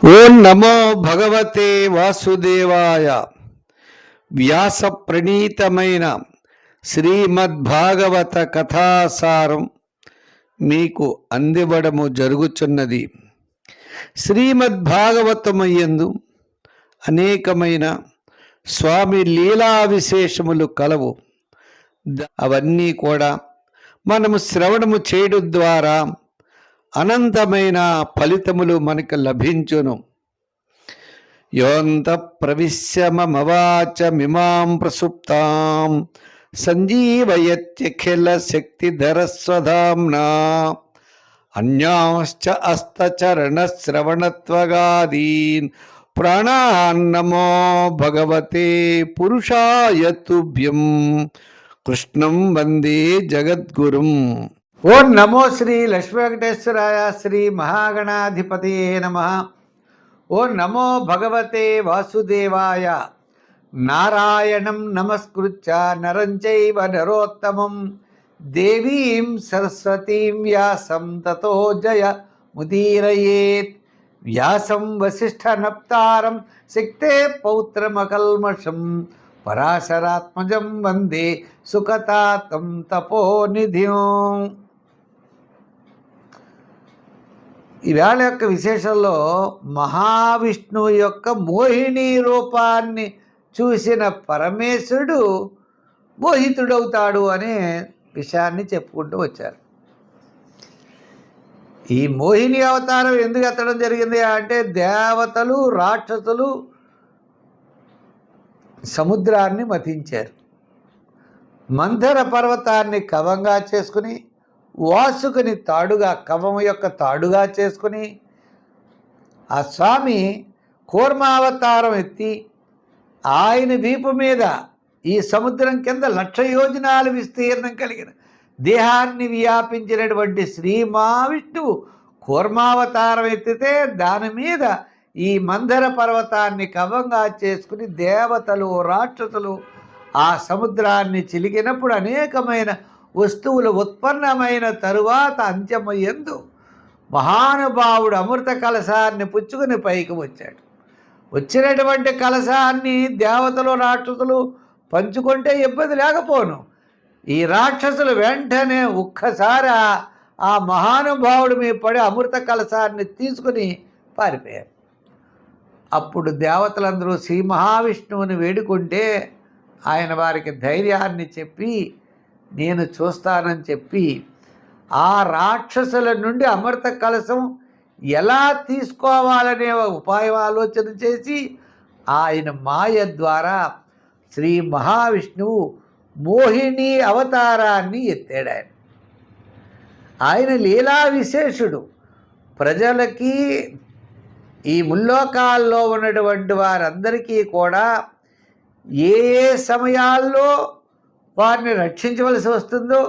ఓం నమో భగవతే వాసుదేవాయ. వ్యాస ప్రణీతమైన శ్రీమద్భాగవత కథాసారం మీకు అందివ్వడము జరుగుచున్నది. శ్రీమద్భాగవతమయందు అనేకమైన స్వామి లీలా విశేషములు కలవు. అవన్నీ కూడా మనము శ్రవణము చేయడం ద్వారా అనంతమైన ఫలితములు మనకు లభించును. యోంత ప్రవిశ్యమవాచమిమాం ప్రసుప్తాం సంజీవయత్యఖిల శక్తిధరస్వధామ్నా అన్యాశ్చ అస్తచరణశ్రవణత్వగాదీన్ ప్రాణాన్నమో భగవతే పురుషాయ తుభ్యం. కృష్ణం వందే జగద్గురుం. ఓం నమో శ్రీ లక్ష్మీ వెంకటేశ్వరాయ శ్రీ మహాగణాధిపతయే నమః. ఓం నమో భగవతే వాసుదేవాయ. నారాయణం నమస్కృత్య నరం చైవ నరోత్తమం దేవీం సరస్వతీం వ్యాసం తతో జయ ముదీరయేత్. వ్యాసం వసిష్ఠనప్తారం శక్తే పౌత్రమకల్మషం పరాశరాత్మజం వందే సుఖతాతం తపోనిధిం. ఈవేళ యొక్క విశేషంలో మహావిష్ణువు యొక్క మోహిని రూపాన్ని చూసిన పరమేశ్వరుడు మోహితుడవుతాడు అనే విషయాన్ని చెప్పుకుంటూ వచ్చారు. ఈ మోహిని అవతారం ఎందుకు ఎత్తడం జరిగింది అంటే దేవతలు రాక్షసులు సముద్రాన్ని మతించారు. మంథర పర్వతాన్ని కవంగా చేసుకుని వాసుకుని తాడుగా కవం యొక్క తాడుగా చేసుకుని ఆ స్వామి కూర్మావతారం ఎత్తి ఆయన వీపు మీద ఈ సముద్రం కింద 1,00,000 యోజనాలు విస్తీర్ణం కలిగిన దేహాన్ని వ్యాపించినటువంటి శ్రీ మహావిష్ణువు కూర్మావతారం ఎత్తితే దాని మీద ఈ మందర పర్వతాన్ని కవంగా చేసుకుని దేవతలు రాక్షసులు ఆ సముద్రాన్ని చిలికినప్పుడు అనేకమైన వస్తువులు ఉత్పన్నమైన తరువాత అంత్యమయ్యందు మహానుభావుడు అమృత కలశాన్ని పుచ్చుకుని పైకి వచ్చాడు. వచ్చినటువంటి కలశాన్ని దేవతలు రాక్షసులు పంచుకుంటే ఇబ్బంది లేకపోను. ఈ రాక్షసులు వెంటనే ఒక్కసారి ఆ మహానుభావుడు మీద పడి అమృత కలశాన్ని తీసుకుని పారిపోయారు. అప్పుడు దేవతలందరూ శ్రీ మహావిష్ణువుని వేడుకుంటే ఆయన వారికి ధైర్యాన్ని చెప్పి నేను చూస్తానని చెప్పి ఆ రాక్షసుల నుండి అమృత కలశం ఎలా తీసుకోవాలనే ఉపాయం ఆలోచన చేసి ఆయన మాయ ద్వారా శ్రీ మహావిష్ణువు మోహిని అవతారాన్ని ఎత్తాడు. ఆయన లీలా విశేషుడు. ప్రజలకి ఈ ముల్లోకాల్లో ఉన్నటువంటి వారందరికీ కూడా ఏ ఏ సమయాల్లో వారిని రక్షించవలసి వస్తుందో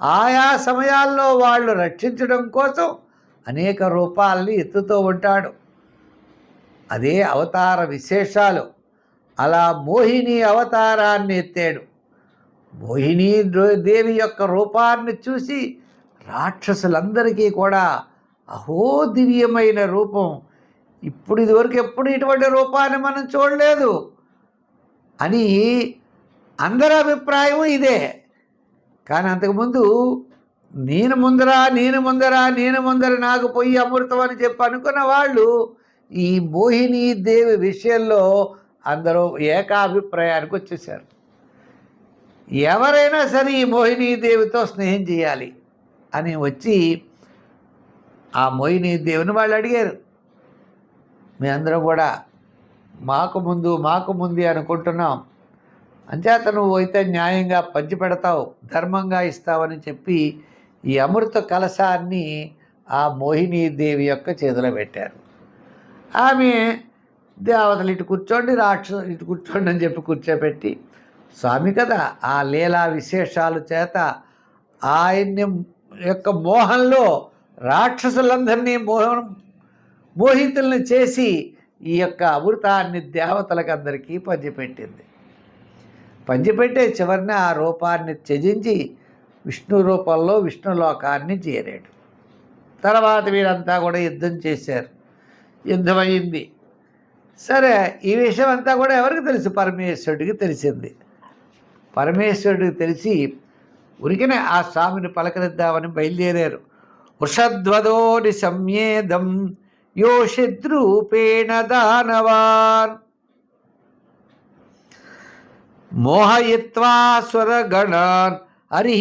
ఆయా సమయాల్లో వాళ్ళు రక్షించడం కోసం అనేక రూపాలని ఎత్తుతూ ఉంటాడు. అదే అవతార విశేషాలు. అలా మోహిని అవతారాన్ని ఎత్తాడు. మోహిని దేవి యొక్క రూపాన్ని చూసి రాక్షసులందరికీ కూడా అహో దివ్యమైన రూపం, ఇదివరకు ఎప్పుడు ఇటువంటి రూపాన్ని మనం చూడలేదు అని అందరి అభిప్రాయం ఇదే. కానీ అంతకుముందు నేను ముందర నాకు పొయ్యి అమృతం అని చెప్పి అనుకున్న వాళ్ళు ఈ మోహిని దేవి విషయంలో అందరూ ఏకాభిప్రాయానికి వచ్చేసారు. ఎవరైనా సరే ఈ మోహిని దేవితో స్నేహం చేయాలి అని వచ్చి ఆ మోహిని దేవిని వాళ్ళు అడిగారు. మీ అందరం కూడా మాకు ముందు అనుకుంటున్నాం, అంచేత నువ్వు అయితే న్యాయంగా పంచిపెడతావు, ధర్మంగా ఇస్తావని చెప్పి ఈ అమృత కలశాన్ని ఆ మోహిని దేవి యొక్క చేతిలో పెట్టారు. ఆమె దేవతలు ఇటు కూర్చోండి, రాక్షసు ఇటు కూర్చోండి అని చెప్పి కూర్చోబెట్టి స్వామి కదా ఆ లీలా విశేషాలు చేత ఆయన యొక్క మోహంలో రాక్షసులందరినీ మోహితుల్ని చేసి ఈ యొక్క అమృతాన్ని దేవతలకు అందరికీ పంచిపెట్టే చివరిని ఆ రూపాన్ని త్యజించి విష్ణు రూపంలో విష్ణులోకాన్ని చేరాడు. తర్వాత వీరంతా కూడా యుద్ధం చేశారు. యుద్ధమైంది. సరే, ఈ విషయం అంతా కూడా ఎవరికి తెలుసు? పరమేశ్వరుడికి తెలిసింది. పరమేశ్వరుడికి తెలిసి ఉరికినే ఆ స్వామిని పలకరిద్దామని బయలుదేరారు. వృషధ్వదోని సంయేదం యో శత్రూపేణ దానవాన్ మోహయిత్వా స్వరగణాన్ హరి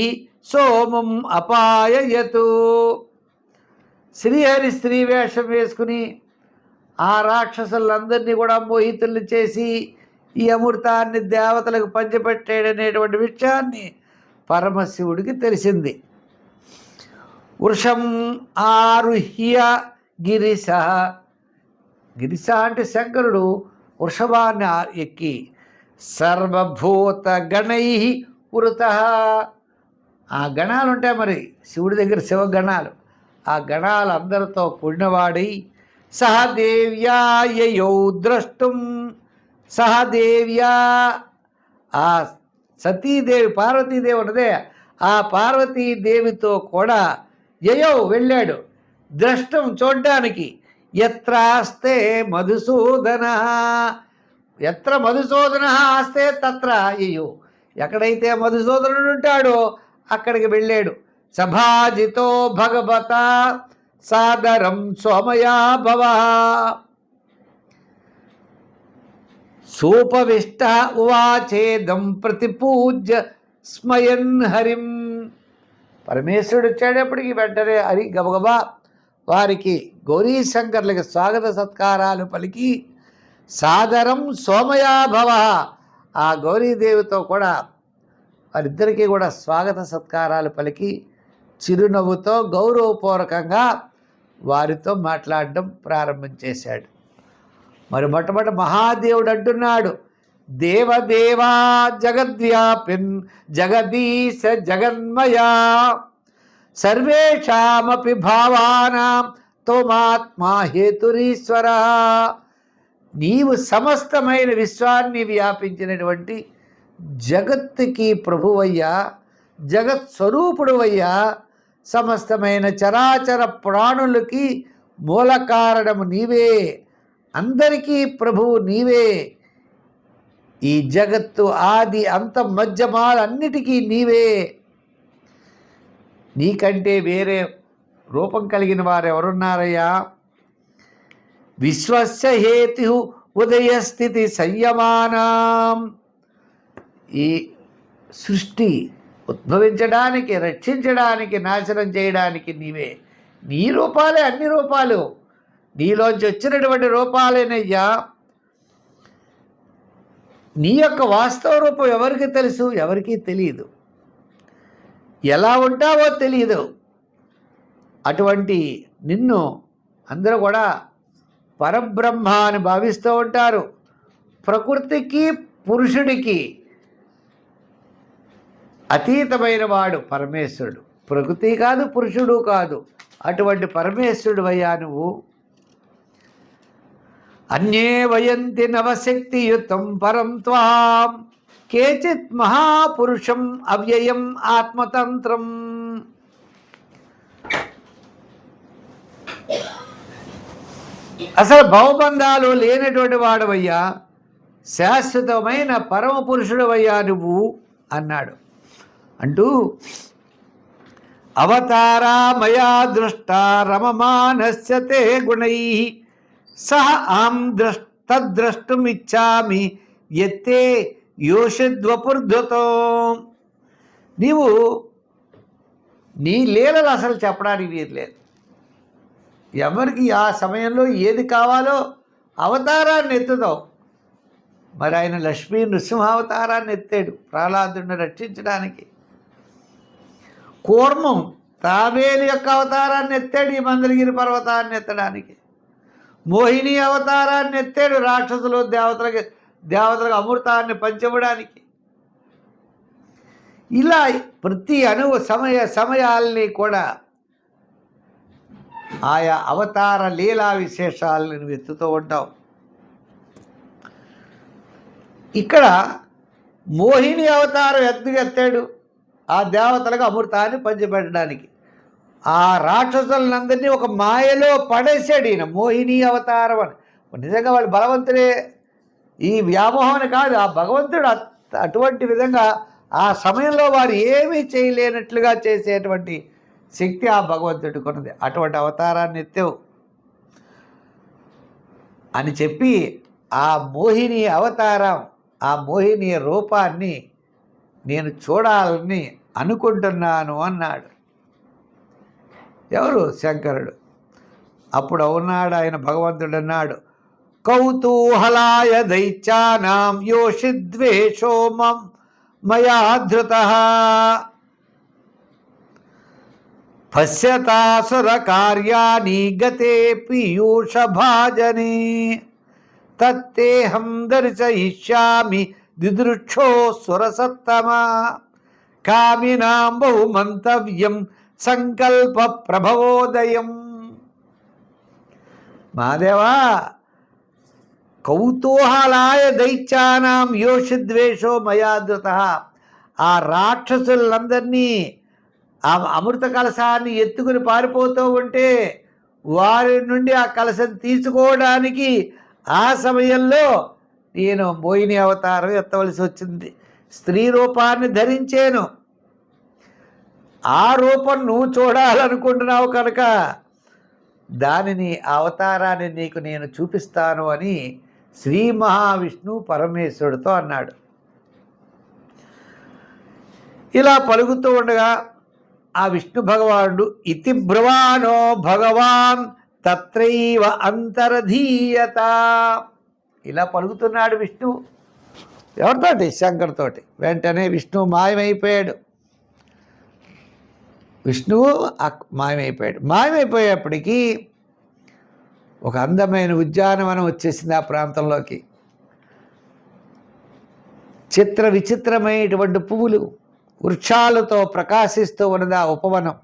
సోమం అపాయయతు. శ్రీహరి స్త్రీ వేషం వేసుకుని ఆ రాక్షసులందరినీ కూడా మోహితుల్ని చేసి ఈ అమృతాన్ని దేవతలకు పంచిపెట్టాడనేటువంటి విషయాన్ని పరమశివుడికి తెలిసింది. వృషం ఆరుహ్య గిరిశ. గిరిశ అంటే శంకరుడు వృషభాన్ని ఎక్కి సర్వభూత గణై వృత. ఆ గణాలు ఉంటాయి మరి శివుడి దగ్గర, శివగణాలు. ఆ గణాలందరితో కూడినవాడై సహదేవ్యాయయౌ ద్రష్టం. సహదేవ్యా, ఆ సతీదేవి పార్వతీదేవి ఉన్నదే, ఆ పార్వతీదేవితో కూడా యయౌ వెళ్ళాడు ద్రష్టం చూడ్డానికి. ఎత్రాస్తే మధుసూదన. ఎత్ర మధుసూదన ఆస్తే తత్ర యయౌ. ఎక్కడైతే మధుసూదనుడు ఉంటాడో అక్కడికి వెళ్ళాడు. సభాజితో భగవత సాదరం సోమయా భవ. సోపవిష్ట ఉవాచేదం ప్రతిపూజ్య స్మయన్ హరిం. పరమేశ్వరుడు వచ్చేటప్పటికి వెంటనే హరి గబగబా వారికి గౌరీశంకర్లకి స్వాగత సత్కారాలు పలికి సాదరం సోమయా భవ. ఆ గౌరీదేవితో కూడా వారిద్దరికీ కూడా స్వాగత సత్కారాలు పలికి చిరునవ్వుతో గౌరవపూర్వకంగా వారితో మాట్లాడడం ప్రారంభం చేశాడు. మరి మొట్టమొదటి మహాదేవుడు అంటున్నాడు, దేవదేవా జగద్వ్యాపిన్ జగదీశ జగన్మయా సర్వేషామపి భావానాం త్వమాత్మా హేతురీశ్వర. నీవు సమస్తమైన విశ్వాన్ని వ్యాపించినటువంటి జగత్తుకి ప్రభువయ్యా, జగత్ స్వరూపుడువయ్యా, సమస్తమైన చరాచర ప్రాణులకి మూల కారణము నీవే, అందరికీ ప్రభువు నీవే. ఈ జగత్తు ఆది అంత మధ్యమాలన్నిటికీ నీవే. నీకంటే వేరే రూపం కలిగిన వారు ఎవరున్నారయ్యా? విశ్వస్య హేతు ఉదయస్థితి సంయమానాం. ఈ సృష్టి ఉద్భవించడానికి, రక్షించడానికి, నాశనం చేయడానికి నీవే. నీ రూపాలే అన్ని రూపాలు, నీలోంచి వచ్చినటువంటి రూపాలేనయ్యా. నీ యొక్క వాస్తవ రూపం ఎవరికి తెలుసు? ఎవరికీ తెలియదు. ఎలా ఉంటావో తెలియదు. అటువంటి నిన్ను అందరూ కూడా పరబ్రహ్మ అని భావిస్తూ ఉంటారు. ప్రకృతికి పురుషుడికి అతీతమైన వాడు పరమేశ్వరుడు. ప్రకృతి కాదు, పురుషుడు కాదు. అటువంటి పరమేశ్వరుడు అయ్యా నువ్వు. అన్యే వయంతి నవశక్తియుతం పరం త్వాం కేచిత్ మహాపురుషం అవ్యయం ఆత్మతంత్రం. అసలు భవబంధాలు లేనటువంటి వాడవయ్యా, శాశ్వతమైన పరమ పురుషుడవయ్యా నువ్వు అన్నాడు. అంటూ అవతారా మయా దృష్ట రమమానస్య తే గుణై సహ ఆం తద్ద్రష్టుమిచ్చామి ఎత్తే యోషిద్వపుర్ధుతో. నీవు నీ లీలలు అసలు చెప్పడానికి వీరలేదు. ఎవరికి ఆ సమయంలో ఏది కావాలో అవతారాన్ని ఎత్తుతావు. మరి ఆయన లక్ష్మీ నృసింహావతారాన్ని ఎత్తాడు ప్రహ్లాదుని రక్షించడానికి. కూర్మం తాబేలు యొక్క అవతారాన్ని ఎత్తాడు ఈ మందరగిరి పర్వతాన్ని ఎత్తడానికి. మోహిని అవతారాన్ని ఎత్తాడు రాక్షసులు దేవతలకు అమృతాన్ని పంచవడానికి. ఇలా ప్రతి సమయాల్ని కూడా ఆయా అవతార లీలా విశేషాలను ఎత్తుతూ ఉంటావు. ఇక్కడ మోహిని అవతారం ఎత్తాడు ఆ దేవతలకు అమృతాన్ని పంచిపెట్టడానికి. ఆ రాక్షసులందరినీ ఒక మాయలో పడేసాడు ఈయన, మోహిని అవతారం అని. నిజంగా వాళ్ళు బలవంతుడే, ఈ వ్యామోహం కాదు, ఆ భగవంతుడు అటువంటి విధంగా ఆ సమయంలో వారు ఏమీ చేయలేనట్లుగా చేసేటువంటి శక్తి ఆ భగవంతుడికి ఉన్నది. అటువంటి అవతారాన్ని ఎత్తావు అని చెప్పి ఆ మోహిని అవతారం, ఆ మోహిని రూపాన్ని నేను చూడాలని అనుకుంటున్నాను అన్నాడు. ఎవరు? శంకరుడు. అప్పుడు అవునాడు ఆయన, భగవంతుడు అన్నాడు, కౌతూహలాయ దైత్యానాం యోషిద్వేషో మయా ధృతః పశ్యతాసుర కార్యాణి గతే పీయూష భాజనే తత్తేహం దర్శయిష్యామి దిదృక్షో సురసత్తమా కామినాం బహుమంతవ్యం సంకల్ప ప్రభవోదయం. మాదేవా, కౌతూహలాయ దైత్యానాం యోషిద్వేషో మయాధృతః, ఆ రాక్షసులందరినీ ఆ అమృత కలశాన్ని ఎత్తుకుని పారిపోతూ ఉంటే వారి నుండి ఆ కలశం తీసుకోవడానికి ఆ సమయంలో నేను మోహిని అవతారం ఎత్తవలసి వచ్చింది. స్త్రీ రూపాన్ని ధరించాను. ఆ రూపం నువ్వు చూడాలనుకుంటున్నావు కనుక దానిని, ఆ అవతారాన్ని నీకు నేను చూపిస్తాను అని శ్రీ మహావిష్ణువు పరమేశ్వరుడితో అన్నాడు. ఇలా పలుకుతూ ఉండగా ఆ విష్ణు భగవానుడు ఇతి బ్రువానో భగవాన్ తత్రైవ అంతరధీయత, ఇలా పలుకుతున్నాడు విష్ణువు. ఎవరితోటి? శంకర్తోటి. వెంటనే విష్ణువు మాయమైపోయాడు. విష్ణువు మాయమైపోయాడు. మాయమైపోయేప్పటికీ ఒక అందమైన ఉద్యానవనం వచ్చేసింది ఆ ప్రాంతంలోకి. చిత్ర విచిత్రమైనటువంటి పువ్వులు, వృక్షాలతో ప్రకాశిస్తూ ఉన్నది ఆ ఉపవనం.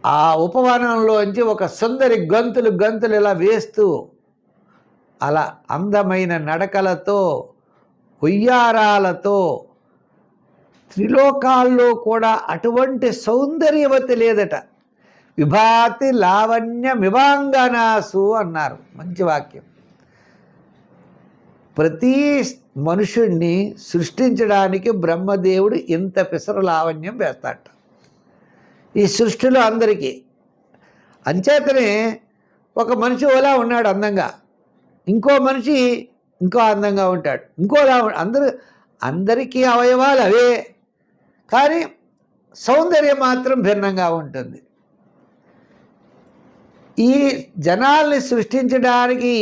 ఆ ఉపవనంలోంచి ఒక సుందరి గంతులు ఇలా వేస్తూ, అలా అందమైన నడకలతో, ఉయ్యారాలతో, త్రిలోకాల్లో కూడా అటువంటి సౌందర్యవతి లేదట. విభాతి లావణ్యమివాంగనాసు అన్నారు. మంచి వాక్యం. ప్రతి మనుషుణ్ణి సృష్టించడానికి బ్రహ్మదేవుడు ఇంత పిసరు లావణ్యం వేస్తాట ఈ సృష్టిలో అందరికీ. అంచేతనే ఒక మనిషి ఓలా ఉన్నాడు అందంగా, ఇంకో మనిషి ఇంకో అందంగా ఉంటాడు, ఇంకోలా అందరికీ అవయవాలు అవే, కానీ సౌందర్యం మాత్రం భిన్నంగా ఉంటుంది. ఈ జనాల్ని సృష్టించడానికి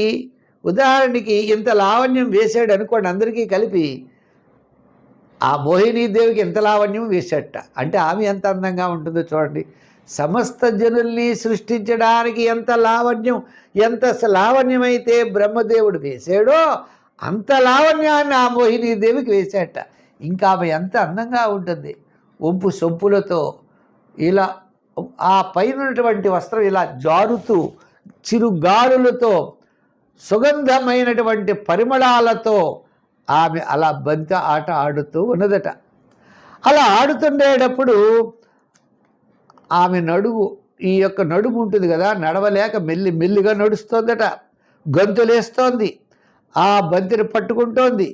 ఉదాహరణకి ఇంత లావణ్యం వేసాడు అనుకోండి, అందరికీ కలిపి. ఆ మోహినీదేవికి ఎంత లావణ్యం వేసేట అంటే ఆమె ఎంత అందంగా ఉంటుందో చూడండి. సమస్త జనుల్ని సృష్టించడానికి ఎంత లావణ్యమైతే బ్రహ్మదేవుడు వేసాడో అంత లావణ్యాన్ని ఆ మోహినీదేవికి వేసేట. ఇంకా ఆమె ఎంత అందంగా ఉంటుంది. వంపు సొంపులతో ఇలా ఆ పైనటువంటి వస్త్రం ఇలా జారుతూ, చిరుగాలులతో, సుగంధమైనటువంటి పరిమళాలతో ఆమె అలా బంతి ఆట ఆడుతూ ఉన్నదట. అలా ఆడుతుండేటప్పుడు ఆమె ఈ యొక్క నడుము ఉంటుంది కదా, నడవలేక మెల్లిగా నడుస్తోందట. గంతులేస్తోంది, ఆ బంతిని పట్టుకుంటోంది.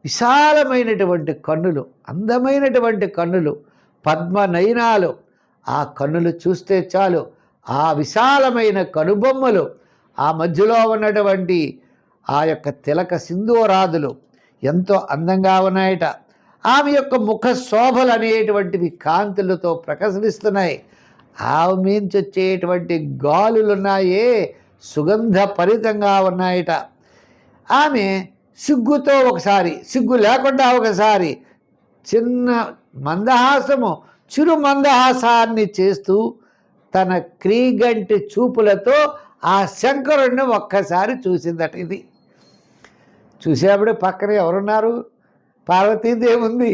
విశాలమైనటువంటి కన్నులు, అందమైనటువంటి కన్నులు, పద్మనయనాలు. ఆ కన్నులు చూస్తే చాలు, ఆ విశాలమైన కనుబొమ్మలు, ఆ మధ్యలో ఉన్నటువంటి ఆ యొక్క తిలక సింధూరాదులు ఎంతో అందంగా ఉన్నాయట. ఆమె యొక్క ముఖ శోభలు అనేటువంటివి కాంతులతో ప్రకాశిస్తున్నాయి. ఆమె మించి వచ్చేటువంటి గాలులున్నాయే సుగంధ పరితంగా ఉన్నాయట. ఆమె సిగ్గుతో ఒకసారి, సిగ్గు లేకుండా ఒకసారి చిన్న మందహాసము, చిరు మందహాసాన్ని చేస్తూ తన క్రీగంటి చూపులతో ఆ శంకరుడిని ఒక్కసారి చూసిందట. ఇది చూసేప్పుడు పక్కన ఎవరున్నారు? పార్వతీదేవి ఉంది.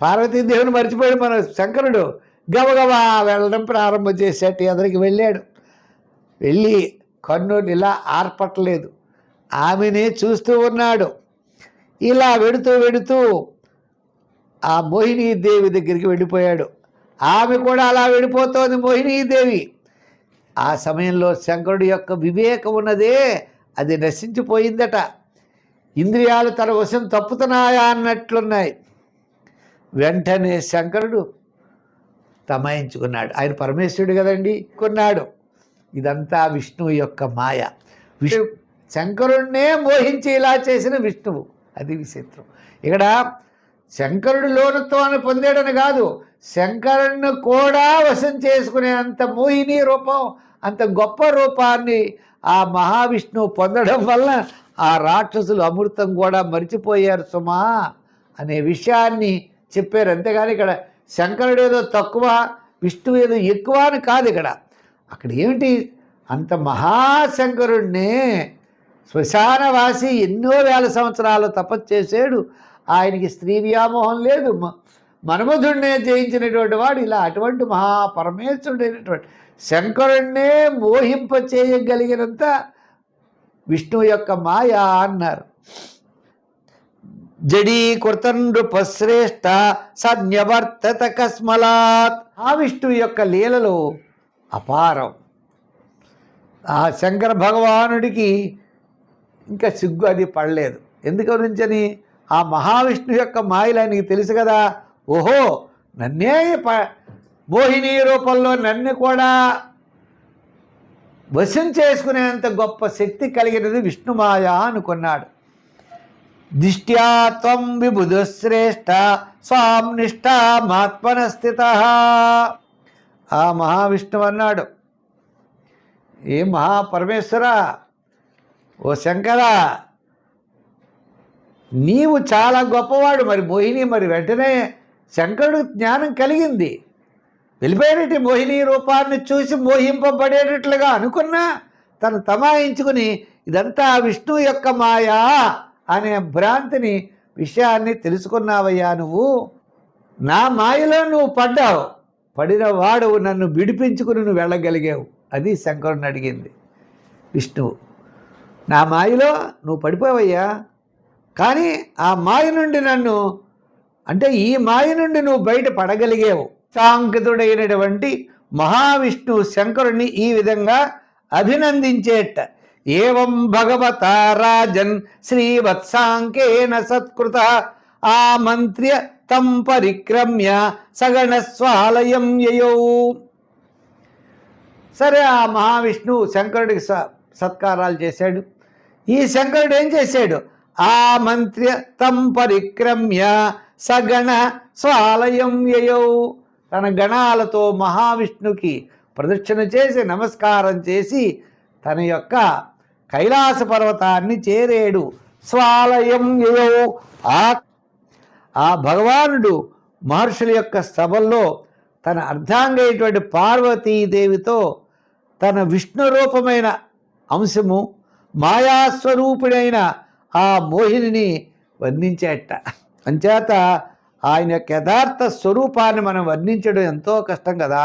పార్వతీదేవిని మర్చిపోయాడు మన శంకరుడు. గబగబా వెళ్ళడం ప్రారంభం చేసేట. ఎదురికి వెళ్ళాడు. వెళ్ళి కన్నులు ఇలా ఆర్పట్లేదు, ఆమెనే చూస్తూ ఉన్నాడు. ఇలా వెడుతూ ఆ మోహినీదేవి దగ్గరికి వెళ్ళిపోయాడు. ఆమె కూడా అలా వెళ్ళిపోతోంది మోహినీదేవి. ఆ సమయంలో శంకరుడి యొక్క వివేకం ఉన్నదే అది నశించిపోయిందట. ఇంద్రియాలు తన వశం తప్పుతున్నాయా అన్నట్లున్నాయి. వెంటనే శంకరుడు తమాయించుకున్నాడు. ఆయన పరమేశ్వరుడు కదండి, కొన్నాడు. ఇదంతా విష్ణువు యొక్క మాయ. శంకరుణ్ణే మోహించి ఇలా చేసిన విష్ణువు. అది విచిత్రం. ఇక్కడ శంకరుడు లోనత్వాన్ని పొందాడని కాదు, శంకరుణ్ణి కూడా వశం చేసుకునేంత మోహిని రూపం, అంత గొప్ప రూపాన్ని ఆ మహావిష్ణువు పొందడం వల్ల ఆ రాక్షసులు అమృతం కూడా మరిచిపోయారు సుమా అనే విషయాన్ని చెప్పారు. అంతేగాని ఇక్కడ శంకరుడు ఏదో తక్కువ, విష్ణువు ఏదో ఎక్కువ అని కాదు. అక్కడ ఏమిటి, అంత మహాశంకరుణ్ణే శ్మశానవాసి ఎన్నో వేల సంవత్సరాలు తపస్సు చేశాడు. ఆయనకి స్త్రీ వ్యామోహం లేదు, మన్మధుడినే జయించినటువంటి వాడు. ఇలా అటువంటి మహాపరమేశ్వరుడైనటువంటి శంకరుణ్ణే మోహింప చేయగలిగినంత విష్ణువు యొక్క మాయ అన్నారు. జడీకృత నృపశ్రేష్ఠ సన్యవర్తత కస్మలాత్. ఆ విష్ణువు యొక్క లీలలు అపారం. ఆ శంకర భగవానుడికి ఇంకా సిగ్గు అది పడలేదు. ఎందుకని ఆ మహావిష్ణువు యొక్క మాయలు ఆయనకి తెలుసు కదా. ఓహో, నన్నే మోహిని రూపంలో నన్ను కూడా వశం చేసుకునేంత గొప్ప శక్తి కలిగినది విష్ణుమాయ అనుకున్నాడు. దిష్ట్యా త్వం విబుధశ్రేష్ఠ స్వాం నిష్ఠామాత్మన స్థితః. ఆ మహావిష్ణువు అన్నాడు, ఏ మహాపరమేశ్వర, ఓ శంకర, నీవు చాలా గొప్పవాడు. మరి మోహిని, మరి వెంటనే శంకరుడు జ్ఞానం కలిగింది, వెళ్ళిపోయినట్టు మోహిని రూపాన్ని చూసి మోహింపబడేటట్లుగా అనుకున్నా తను తమాయించుకుని ఇదంతా విష్ణువు యొక్క మాయా అనే భ్రాంతిని విషయాన్ని తెలుసుకున్నావయ్యా. నువ్వు నా మాయలో నువ్వు పడ్డావు, పడిన వాడు నన్ను విడిపించుకుని నువ్వు వెళ్ళగలిగావు. అది శంకరుని అడిగింది విష్ణువు. నా మాయలో నువ్వు పడిపోవయ్యా, కానీ ఆ మాయ నుండి నన్ను, అంటే ఈ మాయ నుండి నువ్వు బయట పడగలిగావు. సాంకితుడైనటువంటి మహావిష్ణువు శంకరుణ్ణి ఈ విధంగా అభినందించేట. ఏవం భగవతా రాజన్ శ్రీవత్సాంకేన సత్కృత ఆమంత్ర్య తం పరిక్రమ్య సగణస్వాలయం యయౌ. సరే, ఆ మహావిష్ణువు శంకరుడికి సత్కారాలు చేశాడు. ఈ శంకరుడు ఏం చేశాడు, ఆమంత్ర్య తం పరిక్రమ్య సగణ స్వాలయం యయౌ. తన గణాలతో మహావిష్ణుకి ప్రదక్షిణ చేసి నమస్కారం చేసి తన యొక్క కైలాస పర్వతాన్ని చేరేడు. స్వాలయం యయౌ. ఆ భగవానుడు మహర్షుల యొక్క సభల్లో తన అర్ధాంగైనటువంటి పార్వతీదేవితో తన విష్ణు రూపమైన అంశము, మాయాస్వరూపుడైన ఆ మోహిని వర్ణించేట. అంచేత ఆయన యొక్క యథార్థ స్వరూపాన్ని మనం వర్ణించడం ఎంతో కష్టం కదా.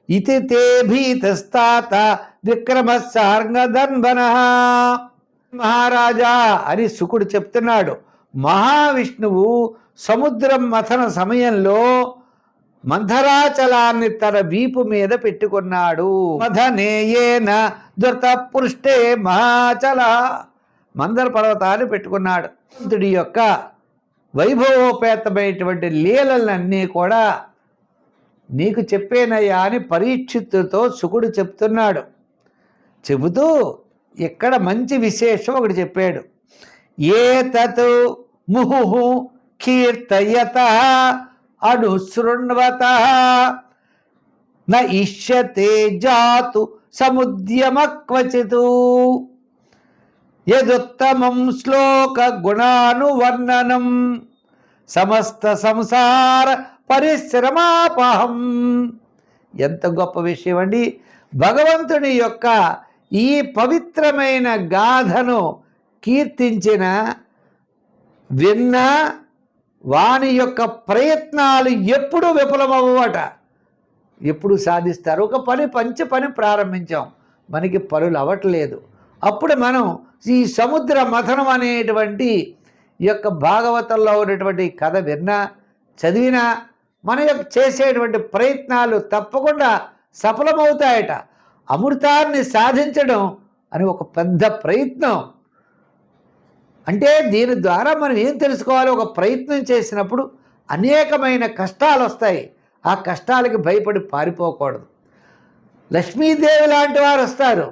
ఇతి తే భీతస్తాత విక్రమసార్గధన్వన. మహారాజా అని శుకుడు చెప్తున్నాడు. మహావిష్ణువు సముద్రం మథన సమయంలో మంథరాచలాన్ని తన వీపు మీద పెట్టుకున్నాడు. మథనేయేన ధృత పృష్ఠే మహాచల. మందర పర్వతాన్ని పెట్టుకున్నాడు. భగవంతుడి యొక్క వైభవోపేతమైనటువంటి లీలలన్నీ కూడా నీకు చెప్పేనయ్యా అని పరీక్షిత్తుతో శుకుడు చెప్తున్నాడు. చెబుతూ ఇక్కడ మంచి విశేషం ఒకటి చెప్పాడు. ఏతత్ ముహు కీర్తయత అనుశృణ్వత న ఇష్యతే జాతు సముద్యమ క్వచితు యదుత్తమం శ్లోక గుణానువర్ణనం సమస్త సంసార పరిశ్రమాపహం. ఎంత గొప్ప విషయం అండి. భగవంతుని యొక్క ఈ పవిత్రమైన గాథను కీర్తించిన, విన్న వాని యొక్క ప్రయత్నాలు ఎప్పుడూ విఫలమవ్వట. ఎప్పుడు సాధిస్తారు. ఒక మంచి పని ప్రారంభించాం, మనకి పనులు అవ్వట్లేదు. అప్పుడు మనం ఈ సముద్ర మథనం అనేటువంటి ఈ యొక్క భాగవతంలో ఉన్నటువంటి కథ విన్నా, చదివినా మన యొక్క చేసేటువంటి ప్రయత్నాలు తప్పకుండా సఫలమవుతాయట. అమృతాన్ని సాధించడం అని ఒక పెద్ద ప్రయత్నం. అంటే దీని ద్వారా మనం ఏం తెలుసుకోవాలి? ఒక ప్రయత్నం చేసినప్పుడు అనేకమైన కష్టాలు వస్తాయి. ఆ కష్టాలకి భయపడి పారిపోకూడదు. లక్ష్మీదేవి లాంటి వారు వస్తారు,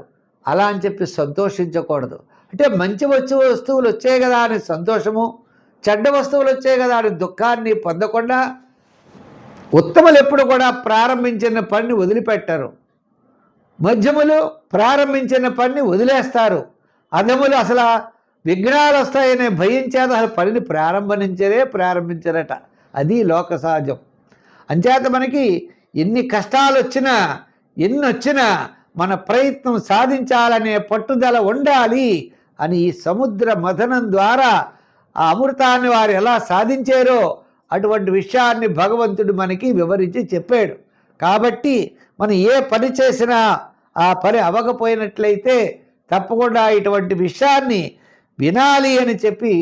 అలా అని చెప్పి సంతోషించకూడదు. అంటే మంచి వస్తువులు వచ్చాయి కదా అని సంతోషము, చెడ్డ వస్తువులు వచ్చాయి కదా అని దుఃఖాన్ని పొందకుండా, ఉత్తములు ఎప్పుడు కూడా ప్రారంభించిన పనిని వదిలిపెట్టరు, మధ్యములు ప్రారంభించిన పనిని వదిలేస్తారు, అధములు అసలు విఘ్నాలు వస్తాయనే భయం చేత అసలు పనిని ప్రారంభించరట. అది లోక సహజం. అంచేత మనకి ఎన్ని కష్టాలు వచ్చినా ఎన్ని వచ్చినా మన ప్రయత్నం సాధించాలనే పట్టుదల ఉండాలి అని ఈ సముద్ర మథనం ద్వారా ఆ అమృతాన్ని వారు ఎలా సాధించారో అటువంటి విషయాన్ని భగవంతుడు మనకి వివరించి చెప్పాడు. కాబట్టి మనం ఏ పని చేసినా ఆ పని అవ్వకపోయినట్లయితే తప్పకుండా ఇటువంటి విషయాన్ని వినాలి అని చెప్పి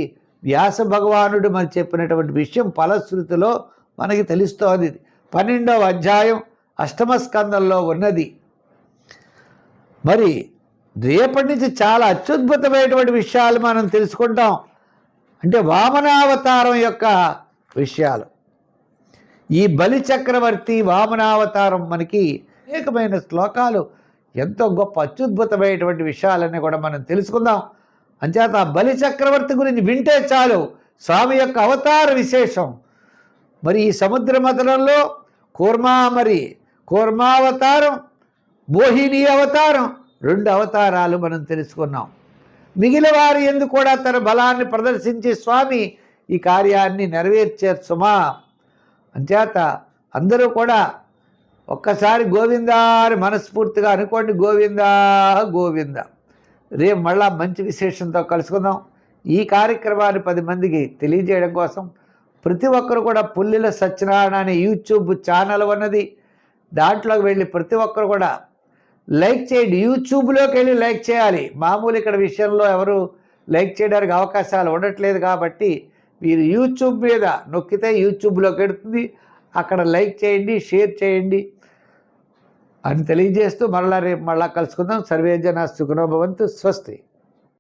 వ్యాస భగవానుడు మనకు చెప్పినటువంటి విషయం ఫలశ్రుతిలో మనకి తెలుస్తోంది. 12వ అధ్యాయం 8వ స్కందంలో ఉన్నది. మరి రేపటి నుంచి చాలా అత్యద్భుతమైనటువంటి విషయాలు మనం తెలుసుకుంటాం. అంటే వామనావతారం యొక్క విషయాలు. ఈ బలి చక్రవర్తి వామనావతారం మనకి అనేకమైన శ్లోకాలు, ఎంతో గొప్ప అత్యద్భుతమైనటువంటి విషయాలన్నీ కూడా మనం తెలుసుకుందాం. అంచేత ఆ బలి చక్రవర్తి గురించి వింటే చాలు, స్వామి యొక్క అవతార విశేషం. మరి ఈ సముద్ర మథనంలో కూర్మావతారం, మోహిని అవతారం, 2 అవతారాలు మనం తెలుసుకున్నాం. మిగిలిన వారి యందు కూడా తన బలాన్ని ప్రదర్శించి స్వామి ఈ కార్యాన్ని నెరవేర్చారు సుమా. అంచేత అందరూ కూడా ఒక్కసారి గోవిందా అని మనస్ఫూర్తిగా అనుకోండి. గోవిందా గోవింద. రేపు మళ్ళా మంచి విశేషంతో కలుసుకుందాం. ఈ కార్యక్రమాన్ని 10 మందికి తెలియజేయడం కోసం ప్రతి ఒక్కరు కూడా పుల్లిల సత్యనారాయణ అనే యూట్యూబ్ ఛానల్ ఉన్నది. దాంట్లోకి వెళ్ళి ప్రతి ఒక్కరు కూడా లైక్ చేయండి. యూట్యూబ్లోకి వెళ్ళి లైక్ చేయాలి. మామూలు ఇక్కడ విషయంలో ఎవరు లైక్ చేయడానికి అవకాశాలు ఉండట్లేదు. కాబట్టి మీరు యూట్యూబ్ మీద నొక్కితే యూట్యూబ్లోకి వెళుతుంది. అక్కడ లైక్ చేయండి, షేర్ చేయండి అని తెలియజేస్తూ రేపు మళ్ళా కలుసుకుందాం. సర్వే జనా సుఖినో భవంతు. స్వస్తి.